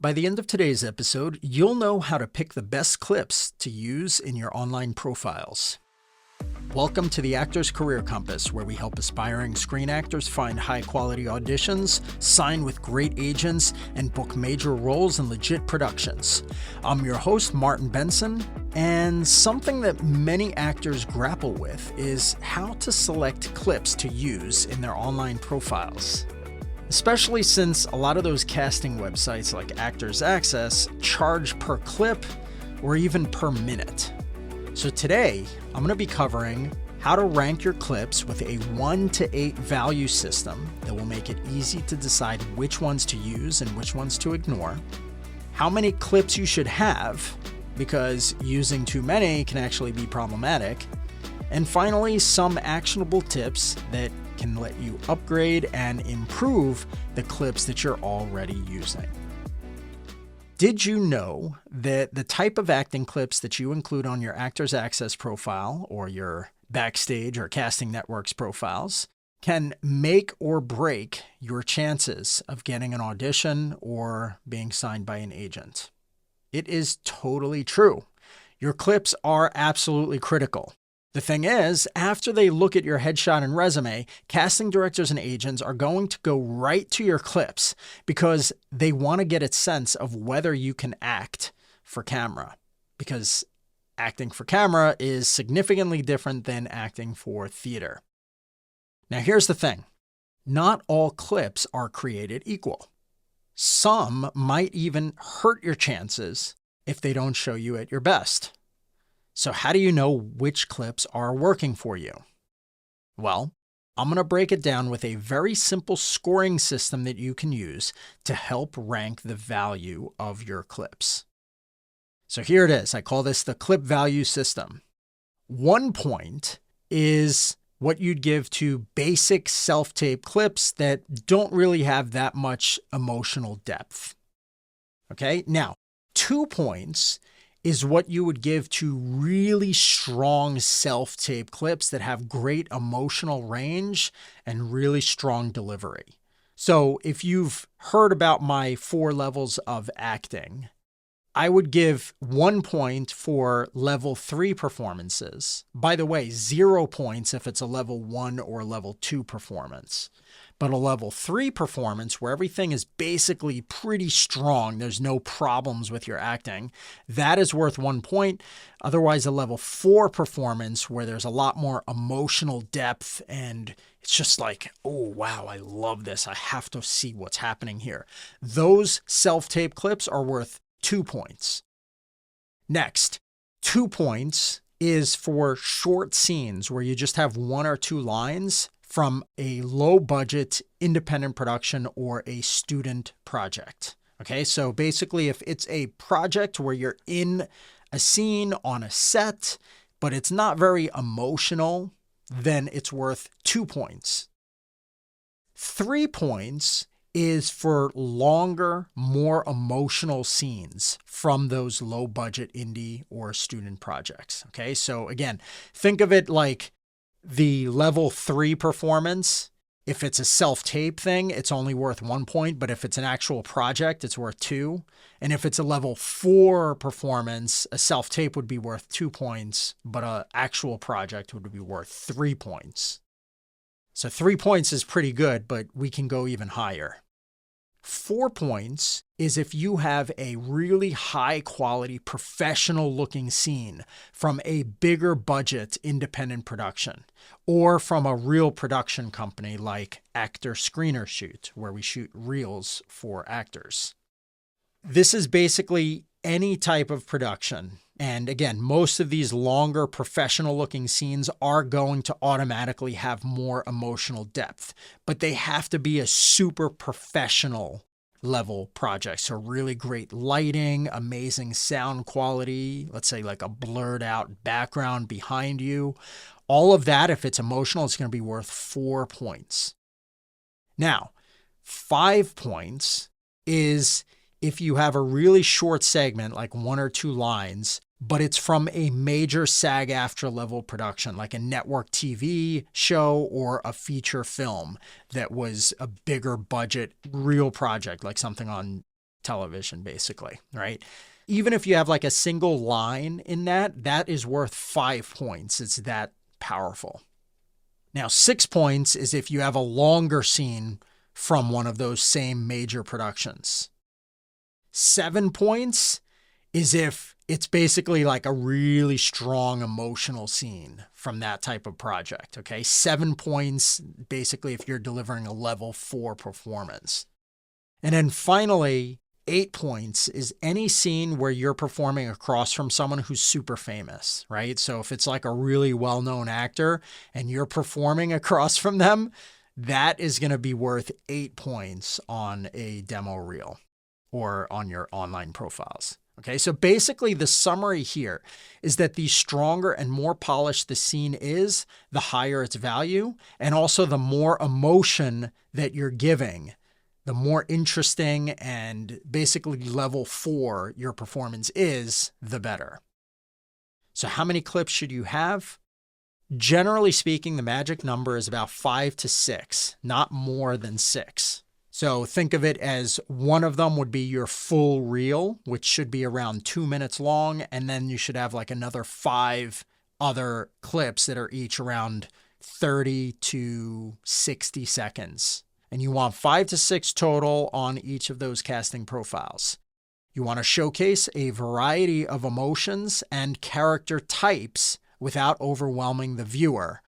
By the end of today's episode, you'll know how to pick the best clips to use in your online profiles. Welcome to the Actor's Career Compass, where we help aspiring screen actors find high-quality auditions, sign with great agents, and book major roles in legit productions. I'm your host, Martin Benson, and something that many actors grapple with is how to select clips to use in their online profiles. Especially since a lot of those casting websites like Actors Access charge per clip or even per minute. So today, I'm going to be covering how to rank your clips with a 1 to 8 value system that will make it easy to decide which ones to use and which ones to ignore, how many clips you should have, because using too many can actually be problematic, and finally, some actionable tips that can let you upgrade and improve the clips that you're already using. Did you know that the type of acting clips that you include on your Actors Access profile or your Backstage or Casting Networks profiles can make or break your chances of getting an audition or being signed by an agent? It is totally true. Your clips are absolutely critical. The thing is, after they look at your headshot and resume, casting directors and agents are going to go right to your clips because they want to get a sense of whether you can act for camera. Because acting for camera is significantly different than acting for theater. Now here's the thing. Not all clips are created equal. Some might even hurt your chances if they don't show you at your best. So how do you know which clips are working for you? Well, I'm going to break it down with a very simple scoring system that you can use to help rank the value of your clips. So here it is. I call this the clip value system. 1 point is what you'd give to basic self-tape clips that don't really have that much emotional depth. Okay, now 2 points is what you would give to really strong self-tape clips that have great emotional range and really strong delivery. So if you've heard about my 4 levels of acting, I would give 1 point for level 3 performances. By the way, 0 points if it's a level 1 or level 2 performance. But a level 3 performance where everything is basically pretty strong, there's no problems with your acting, that is worth 1 point. Otherwise, a level 4 performance where there's a lot more emotional depth and it's just like, oh, wow, I love this. I have to see what's happening here. Those self-tape clips are worth 2 points. Next, 2 points is for short scenes where you just have 1 or 2 lines from a low-budget independent production or a student project. Okay, so basically if it's a project where you're in a scene on a set, but it's not very emotional, then it's worth 2 points. 3 points is for longer, more emotional scenes from those low-budget indie or student projects. Okay, so again, think of it like the level 3 performance. If it's a self-tape thing, it's only worth 1 point, but if it's an actual project, it's worth 2. And if it's a level 4 performance, a self-tape would be worth 2 points, but an actual project would be worth 3 points. So 3 points is pretty good, but we can go even higher. 4 points is if you have a really high quality professional looking scene from a bigger budget independent production or from a real production company like Actor Screener Shoot, where we shoot reels for actors. This is basically any type of production. And again, most of these longer professional looking scenes are going to automatically have more emotional depth, but they have to be a super professional level project. So really great lighting, amazing sound quality, let's say like a blurred out background behind you. All of that, if it's emotional, it's going to be worth 4 points. Now, 5 points is if you have a really short segment, like 1 or 2 lines, but it's from a major SAGAFTRA level production, like a network TV show or a feature film that was a bigger budget, real project, like something on television, basically, right? Even if you have like a single line in that, that is worth 5 points. It's that powerful. Now, 6 points is if you have a longer scene from one of those same major productions. 7 points is if it's basically like a really strong emotional scene from that type of project, okay? 7 points, basically, if you're delivering a level 4 performance. And then finally, 8 points is any scene where you're performing across from someone who's super famous, right? So if it's like a really well-known actor and you're performing across from them, that is going to be worth 8 points on a demo reel or on your online profiles. Okay, so basically the summary here is that the stronger and more polished the scene is, the higher its value, and also the more emotion that you're giving, the more interesting and basically level 4 your performance is, the better. So how many clips should you have? Generally speaking, the magic number is about 5 to 6, not more than 6. So think of it as one of them would be your full reel, which should be around 2 minutes long. And then you should have like another 5 other clips that are each around 30 to 60 seconds. And you want 5 to 6 total on each of those casting profiles. You want to showcase a variety of emotions and character types without overwhelming the viewer.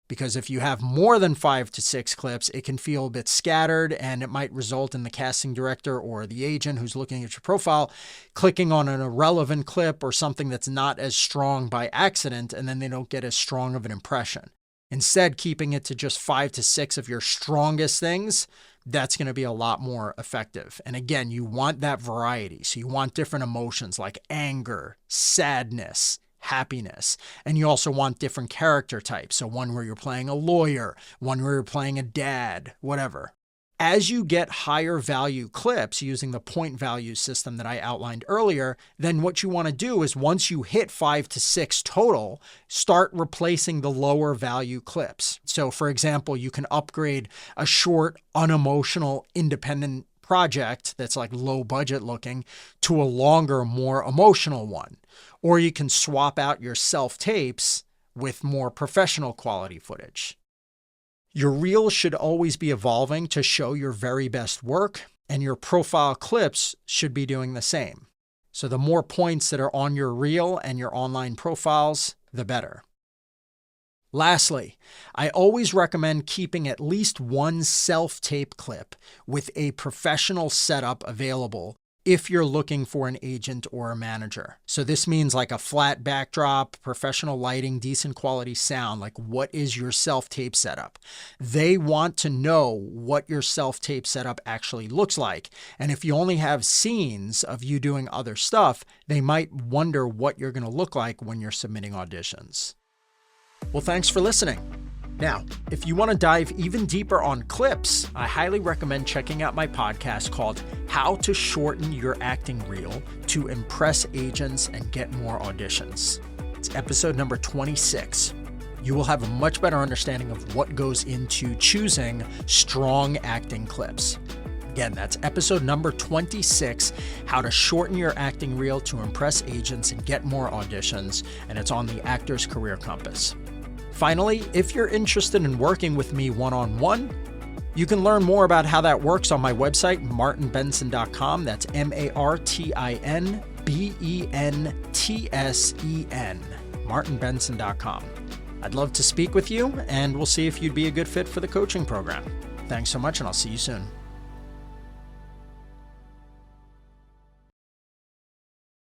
Because if you have more than 5 to 6 clips, it can feel a bit scattered and it might result in the casting director or the agent who's looking at your profile clicking on an irrelevant clip or something that's not as strong by accident, and then they don't get as strong of an impression. Instead, keeping it to just 5 to 6 of your strongest things, that's going to be a lot more effective. And again, you want that variety. So you want different emotions like anger, sadness, happiness. And you also want different character types. So one where you're playing a lawyer, one where you're playing a dad, whatever. As you get higher value clips using the point value system that I outlined earlier, then what you want to do is once you hit 5 to 6 total, start replacing the lower value clips. So for example, you can upgrade a short, unemotional, independent project that's like low budget looking to a longer, more emotional one. Or you can swap out your self-tapes with more professional quality footage. Your reel should always be evolving to show your very best work, and your profile clips should be doing the same. So the more points that are on your reel and your online profiles, the better. Lastly, I always recommend keeping at least one self-tape clip with a professional setup available if you're looking for an agent or a manager. So this means like a flat backdrop, professional lighting, decent quality sound. Like, what is your self-tape setup? They want to know what your self-tape setup actually looks like. And if you only have scenes of you doing other stuff, they might wonder what you're going to look like when you're submitting auditions. Well, thanks for listening. Now, if you want to dive even deeper on clips, I highly recommend checking out my podcast called How to Shorten Your Acting Reel to Impress Agents and Get More Auditions. It's episode number 26. You will have a much better understanding of what goes into choosing strong acting clips. Again, that's episode number 26, How to Shorten Your Acting Reel to Impress Agents and Get More Auditions, and it's on the Actors Career Compass. Finally, if you're interested in working with me one-on-one, you can learn more about how that works on my website, martinbenson.com. That's MartinBensen, martinbenson.com. I'd love to speak with you, and we'll see if you'd be a good fit for the coaching program. Thanks so much, and I'll see you soon.